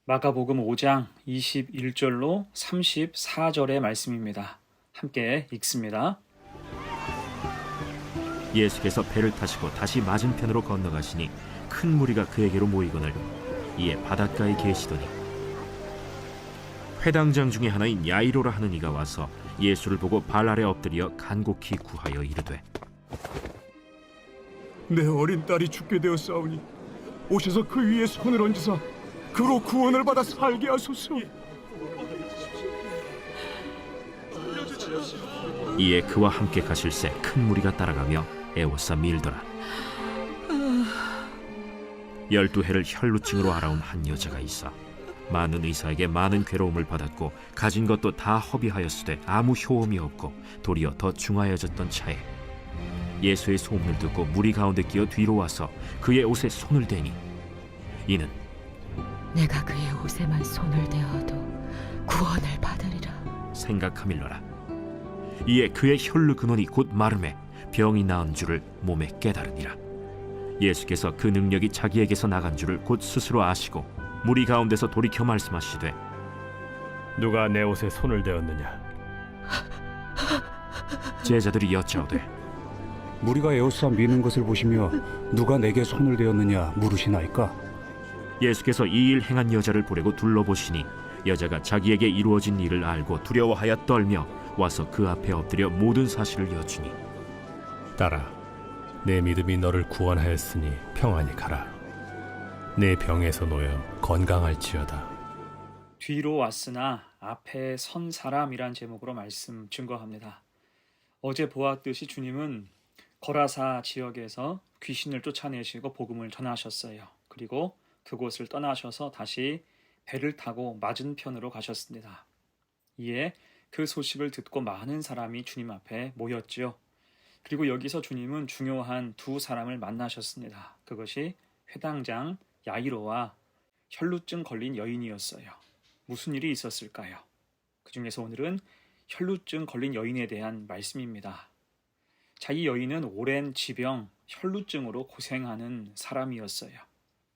마가복음 5장 21절로 34절의 말씀입니다. 함께 읽습니다. 예수께서 배를 타시고 다시 맞은편으로 건너가시니 큰 무리가 그에게로 모이거늘 이에 바닷가에 계시더니 회당장 중에 하나인 야이로라 하는 이가 와서 예수를 보고 발 아래 엎드려 간곡히 구하여 이르되 내 어린 딸이 죽게 되었사오니 오셔서 그 위에 손을 얹으사 그로 구원을 받아 살게 하소서. 이에 그와 함께 가실새 큰 무리가 따라가며 애워싸 밀더라. 12해를 혈루증으로 앓아온 한 여자가 있어 많은 의사에게 많은 괴로움을 받았고 가진 것도 다 허비하였으되 아무 효험이 없고 도리어 더 중하여졌던 차에 예수의 소문을 듣고 무리 가운데 끼어 뒤로 와서 그의 옷에 손을 대니 이는 내가 그의 옷에만 손을 대어도 구원을 받으리라 생각하밀러라. 이에 그의 혈루 근원이 곧 마름에 병이 나은 줄을 몸에 깨달으니라. 예수께서 그 능력이 자기에게서 나간 줄을 곧 스스로 아시고 무리 가운데서 돌이켜 말씀하시되 누가 내 옷에 손을 대었느냐? 제자들이 여짜오되 무리가 에워싸 미는 것을 보시며 누가 내게 손을 대었느냐 물으시나이까? 예수께서 이 일 행한 여자를 보려고 둘러보시니 여자가 자기에게 이루어진 일을 알고 두려워하여 떨며 와서 그 앞에 엎드려 모든 사실을 여쭈니 딸아, 내 믿음이 너를 구원하였으니 평안히 가라. 내 병에서 놓여 건강할지어다. 뒤로 왔으나 앞에 선 사람이란 제목으로 말씀 증거합니다. 어제 보았듯이 주님은 거라사 지역에서 귀신을 쫓아내시고 복음을 전하셨어요. 그리고 그곳을 떠나셔서 다시 배를 타고 맞은편으로 가셨습니다. 이에 그 소식을 듣고 많은 사람이 주님 앞에 모였지요. 그리고 여기서 주님은 중요한 두 사람을 만나셨습니다. 그것이 회당장 야이로와 혈루증 걸린 여인이었어요. 무슨 일이 있었을까요? 그 중에서 오늘은 혈루증 걸린 여인에 대한 말씀입니다. 자, 이 여인은 오랜 지병, 혈루증으로 고생하는 사람이었어요.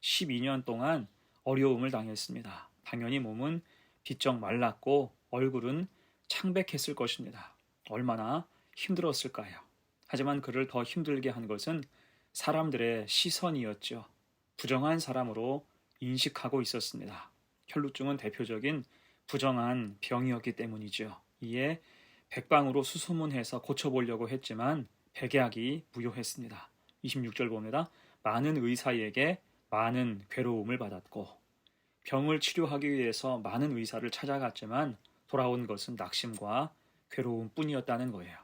12년 동안 어려움을 당했습니다. 당연히 몸은 비쩍 말랐고 얼굴은 창백했을 것입니다. 얼마나 힘들었을까요? 하지만 그를 더 힘들게 한 것은 사람들의 시선이었죠. 부정한 사람으로 인식하고 있었습니다. 혈루증은 대표적인 부정한 병이었기 때문이죠. 이에 백방으로 수소문해서 고쳐보려고 했지만 백약이 무효했습니다. 26절 봅니다. 많은 의사에게 많은 괴로움을 받았고 병을 치료하기 위해서 많은 의사를 찾아갔지만 돌아온 것은 낙심과 괴로움뿐이었다는 거예요.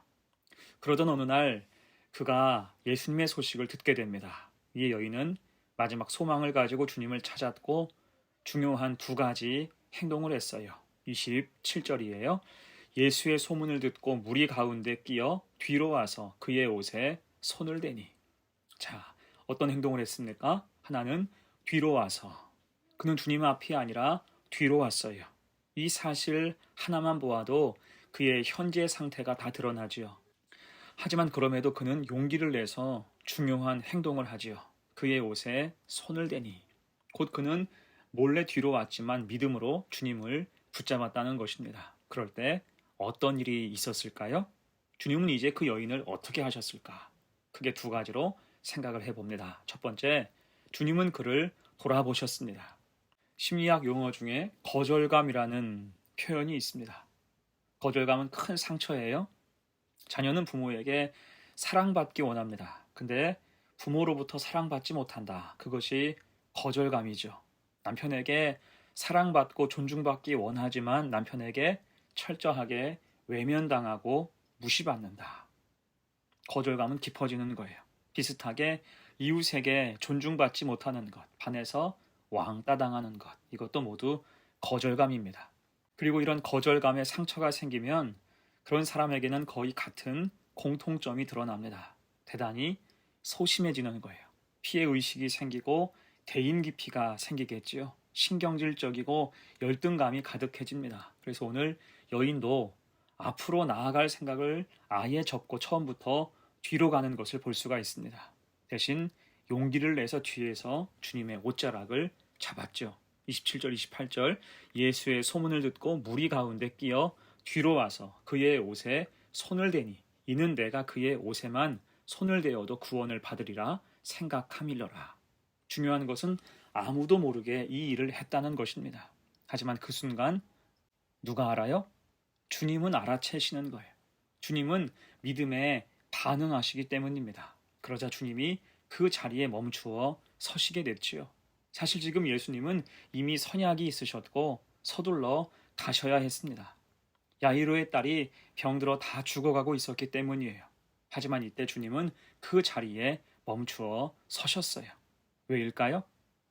그러던 어느 날 그가 예수님의 소식을 듣게 됩니다. 이 여인은 마지막 소망을 가지고 주님을 찾았고 중요한 두 가지 행동을 했어요. 27절이에요. 예수의 소문을 듣고 무리 가운데 끼어 뒤로 와서 그의 옷에 손을 대니. 자, 어떤 행동을 했습니까? 하나는 뒤로 와서. 그는 주님 앞이 아니라 뒤로 왔어요. 이 사실 하나만 보아도 그의 현재 상태가 다 드러나지요. 하지만 그럼에도 그는 용기를 내서 중요한 행동을 하지요. 그의 옷에 손을 대니. 곧 그는 몰래 뒤로 왔지만 믿음으로 주님을 붙잡았다는 것입니다. 그럴 때 어떤 일이 있었을까요? 주님은 이제 그 여인을 어떻게 하셨을까? 크게 두 가지로 생각을 해봅니다. 첫 번째, 주님은 그를 돌아보셨습니다. 심리학 용어 중에 거절감이라는 표현이 있습니다. 거절감은 큰 상처예요. 자녀는 부모에게 사랑받기 원합니다. 근데 부모로부터 사랑받지 못한다. 그것이 거절감이죠. 남편에게 사랑받고 존중받기 원하지만 남편에게 철저하게 외면당하고 무시받는다. 거절감은 깊어지는 거예요. 비슷하게 이웃에게 존중받지 못하는 것, 반해서 왕따 당하는 것, 이것도 모두 거절감입니다. 그리고 이런 거절감에 상처가 생기면 그런 사람에게는 거의 같은 공통점이 드러납니다. 대단히 소심해지는 거예요. 피해의식이 생기고 대인 기피가 생기겠지요. 신경질적이고 열등감이 가득해집니다. 그래서 오늘 여인도 앞으로 나아갈 생각을 아예 접고 처음부터 뒤로 가는 것을 볼 수가 있습니다. 대신 용기를 내서 뒤에서 주님의 옷자락을 잡았죠. 27절, 28절 예수의 소문을 듣고 무리 가운데 끼어 뒤로 와서 그의 옷에 손을 대니 이는 내가 그의 옷에만 손을 대어도 구원을 받으리라 생각함일러라. 중요한 것은 아무도 모르게 이 일을 했다는 것입니다. 하지만 그 순간 누가 알아요? 주님은 알아채시는 거예요. 주님은 믿음에 반응하시기 때문입니다. 그러자 주님이 그 자리에 멈추어 서시게 됐지요. 사실 지금 예수님은 이미 선약이 있으셨고 서둘러 가셔야 했습니다. 야이로의 딸이 병들어 다 죽어가고 있었기 때문이에요. 하지만 이때 주님은 그 자리에 멈추어 서셨어요. 왜일까요?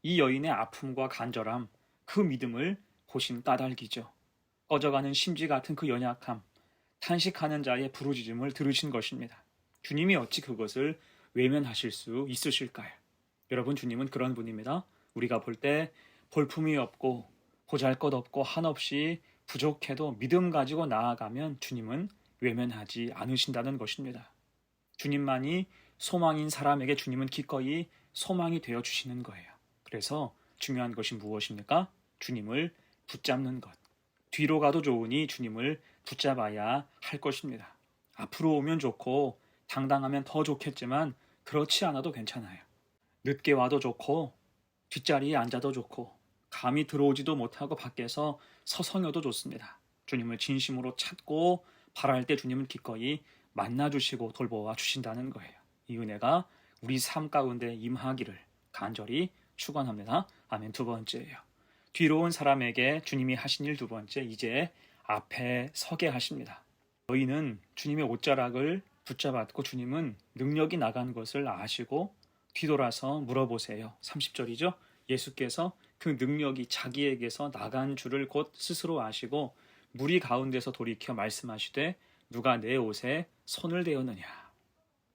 이 여인의 아픔과 간절함, 그 믿음을 보신 까닭이죠. 꺼져가는 심지 같은 그 연약함, 탄식하는 자의 부르짖음을 들으신 것입니다. 주님이 어찌 그것을 외면하실 수 있으실까요? 여러분, 주님은 그런 분입니다. 우리가 볼 때 볼품이 없고 보잘것없고 한없이 부족해도 믿음 가지고 나아가면 주님은 외면하지 않으신다는 것입니다. 주님만이 소망인 사람에게 주님은 기꺼이 소망이 되어 주시는 거예요. 그래서 중요한 것이 무엇입니까? 주님을 붙잡는 것. 뒤로 가도 좋으니 주님을 붙잡아야 할 것입니다. 앞으로 오면 좋고 당당하면 더 좋겠지만 그렇지 않아도 괜찮아요. 늦게 와도 좋고 뒷자리에 앉아도 좋고 감히 들어오지도 못하고 밖에서 서성여도 좋습니다. 주님을 진심으로 찾고 바랄 때 주님은 기꺼이 만나주시고 돌보아 주신다는 거예요. 이 은혜가 우리 삶 가운데 임하기를 간절히 축원합니다. 아멘. 두 번째예요. 뒤로 온 사람에게 주님이 하신 일 두 번째, 이제 앞에 서게 하십니다. 너희는 주님의 옷자락을 붙잡았고 주님은 능력이 나간 것을 아시고 뒤돌아서 물어보세요. 30절이죠. 예수께서 그 능력이 자기에게서 나간 줄을 곧 스스로 아시고 무리 가운데서 돌이켜 말씀하시되 누가 내 옷에 손을 대었느냐.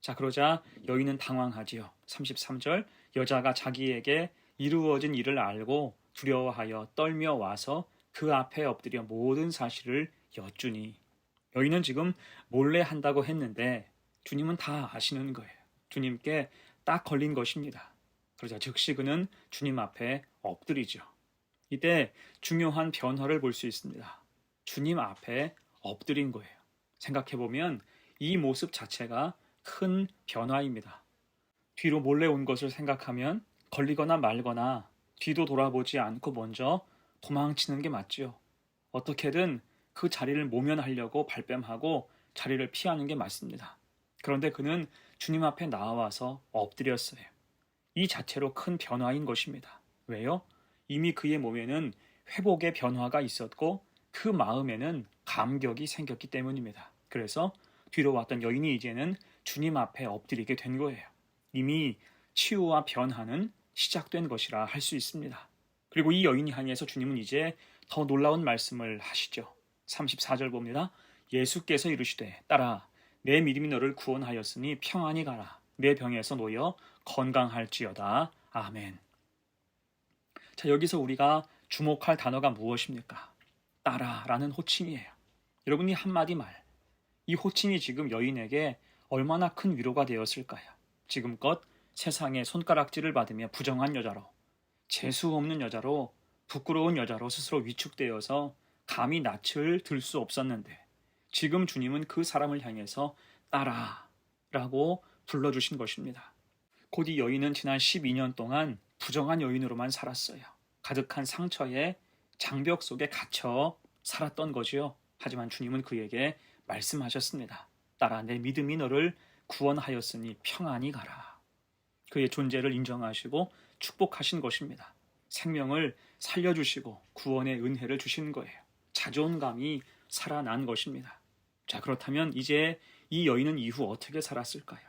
자, 그러자 여인은 당황하지요. 33절 여자가 자기에게 이루어진 일을 알고 두려워하여 떨며 와서 그 앞에 엎드려 모든 사실을 여쭈니. 여인은 지금 몰래 한다고 했는데 주님은 다 아시는 거예요. 주님께 딱 걸린 것입니다. 그러자 즉시 그는 주님 앞에 엎드리죠. 이때 중요한 변화를 볼 수 있습니다. 주님 앞에 엎드린 거예요. 생각해보면 이 모습 자체가 큰 변화입니다. 뒤로 몰래 온 것을 생각하면 걸리거나 말거나 뒤도 돌아보지 않고 먼저 도망치는 게 맞지요. 어떻게든 그 자리를 모면하려고 발뺌하고 자리를 피하는 게 맞습니다. 그런데 그는 주님 앞에 나와서 엎드렸어요. 이 자체로 큰 변화인 것입니다. 왜요? 이미 그의 몸에는 회복의 변화가 있었고 그 마음에는 감격이 생겼기 때문입니다. 그래서 뒤로 왔던 여인이 이제는 주님 앞에 엎드리게 된 거예요. 이미 치유와 변화는 시작된 것이라 할 수 있습니다. 그리고 이 여인이 향해서 주님은 이제 더 놀라운 말씀을 하시죠. 34절 봅니다. 예수께서 이르시되 딸아 내 믿음이 너를 구원하였으니 평안히 가라. 내 병에서 놓여 건강할지어다. 아멘. 자, 여기서 우리가 주목할 단어가 무엇입니까? 딸아라는 호칭이에요. 여러분이 한마디 말, 이 호칭이 지금 여인에게 얼마나 큰 위로가 되었을까요? 지금껏 세상에 손가락질을 받으며 부정한 여자로, 재수 없는 여자로, 부끄러운 여자로 스스로 위축되어서 감히 낯을 들 수 없었는데 지금 주님은 그 사람을 향해서 딸아라고 불러주신 것입니다. 곧 이 여인은 지난 12년 동안 부정한 여인으로만 살았어요. 가득한 상처에 장벽 속에 갇혀 살았던 거지요. 하지만 주님은 그에게 말씀하셨습니다. 딸아 내 믿음이 너를 구원하였으니 평안히 가라. 그의 존재를 인정하시고 축복하신 것입니다. 생명을 살려주시고 구원의 은혜를 주신 거예요. 자존감이 살아난 것입니다. 자, 그렇다면 이제 이 여인은 이후 어떻게 살았을까요?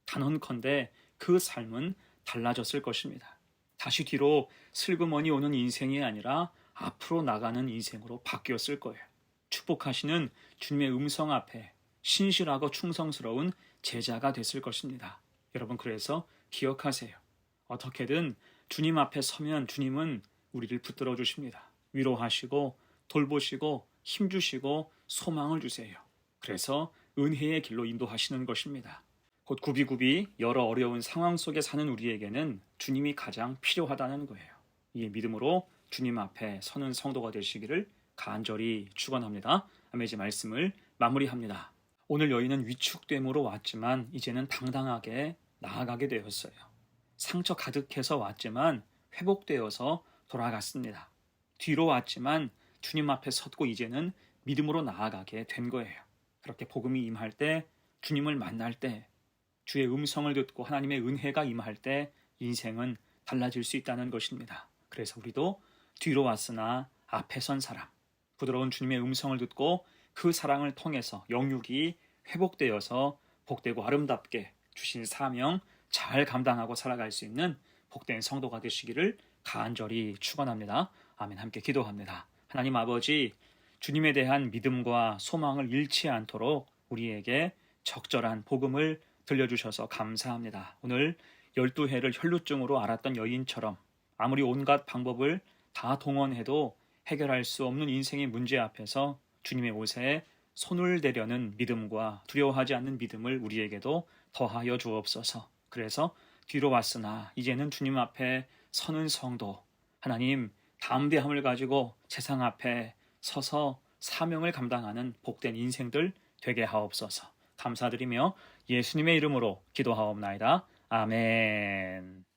단언컨대 그 삶은 달라졌을 것입니다. 다시 뒤로 슬그머니 오는 인생이 아니라 앞으로 나가는 인생으로 바뀌었을 거예요. 축복하시는 주님의 음성 앞에 신실하고 충성스러운 제자가 됐을 것입니다. 여러분, 그래서 기억하세요. 어떻게든 주님 앞에 서면 주님은 우리를 붙들어 주십니다. 위로하시고 돌보시고 힘주시고 소망을 주세요. 그래서 은혜의 길로 인도하시는 것입니다. 곧 굽이굽이 여러 어려운 상황 속에 사는 우리에게는 주님이 가장 필요하다는 거예요. 이 믿음으로 주님 앞에 서는 성도가 되시기를 간절히 축원합니다. 아메지 말씀을 마무리합니다. 오늘 여인은 위축됨으로 왔지만 이제는 당당하게 나아가게 되었어요. 상처 가득해서 왔지만 회복되어서 돌아갔습니다. 뒤로 왔지만 주님 앞에 섰고 이제는 믿음으로 나아가게 된 거예요. 그렇게 복음이 임할 때, 주님을 만날 때, 주의 음성을 듣고 하나님의 은혜가 임할 때 인생은 달라질 수 있다는 것입니다. 그래서 우리도 뒤로 왔으나 앞에 선 사람, 부드러운 주님의 음성을 듣고 그 사랑을 통해서 영육이 회복되어서 복되고 아름답게 주신 사명 잘 감당하고 살아갈 수 있는 복된 성도가 되시기를 간절히 축원합니다. 아멘. 함께 기도합니다. 하나님 아버지, 주님에 대한 믿음과 소망을 잃지 않도록 우리에게 적절한 복음을 들려주셔서 감사합니다. 오늘 12해를 혈루증으로 앓았던 여인처럼 아무리 온갖 방법을 다 동원해도 해결할 수 없는 인생의 문제 앞에서 주님의 옷에 손을 대려는 믿음과 두려워하지 않는 믿음을 우리에게도 더하여 주옵소서. 그래서 뒤로 왔으나 이제는 주님 앞에 서는 성도, 하나님 담대함을 가지고 세상 앞에 서서 사명을 감당하는 복된 인생들 되게 하옵소서. 감사드리며 예수님의 이름으로 기도하옵나이다. 아멘.